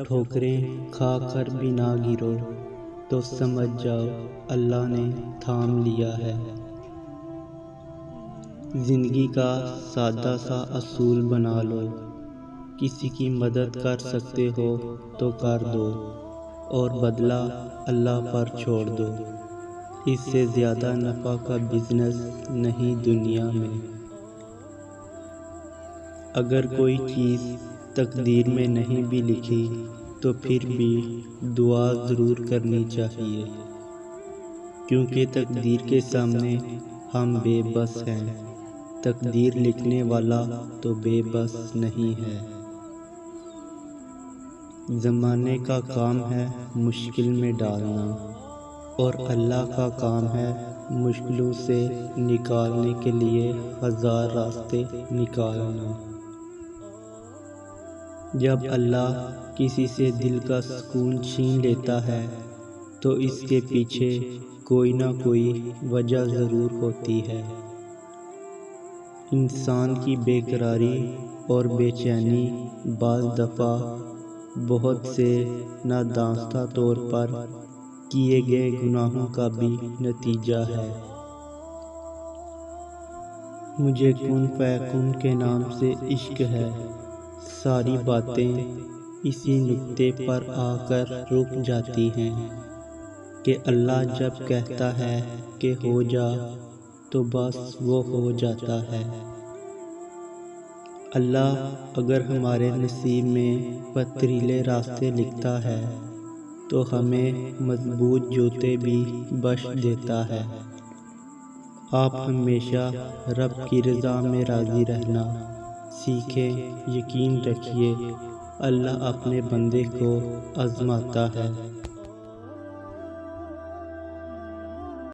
ٹھوکریں کھا کر بھی نہ گرو تو سمجھ جاؤ اللہ نے تھام لیا ہے۔ زندگی کا سادہ سا اصول بنا لو، کسی کی مدد کر سکتے ہو تو کر دو اور بدلہ اللہ پر چھوڑ دو۔ اس سے زیادہ نفع کا بزنس نہیں دنیا میں۔ اگر کوئی چیز تقدیر میں نہیں بھی لکھی تو پھر بھی دعا ضرور کرنی چاہیے، کیونکہ تقدیر کے سامنے ہم بے بس ہیں، تقدیر لکھنے والا تو بے بس نہیں ہے۔ زمانے کا کام ہے مشکل میں ڈالنا، اور اللہ کا کام ہے مشکلوں سے نکالنے کے لیے ہزار راستے نکالنا۔ جب اللہ کسی سے دل کا سکون چھین لیتا ہے تو اس کے پیچھے کوئی نہ کوئی وجہ ضرور ہوتی ہے۔ انسان کی بے قراری اور بے چینی بعض دفعہ بہت سے نادانستہ طور پر کیے گئے گناہوں کا بھی نتیجہ ہے۔ مجھے کن فیکون کے نام سے عشق ہے، ساری باتیں اسی نقطے پر آ کر رک جاتی ہیں کہ اللہ جب کہتا ہے کہ ہو جا تو بس وہ ہو جاتا ہے۔ اللہ اگر ہمارے نصیب میں پتھریلے راستے لکھتا ہے تو ہمیں مضبوط جوتے بھی بخش دیتا ہے۔ آپ ہمیشہ رب کی رضا میں راضی رہنا سیکھیں۔ یقین رکھیے اللہ اپنے بندے کو آزماتا ہے۔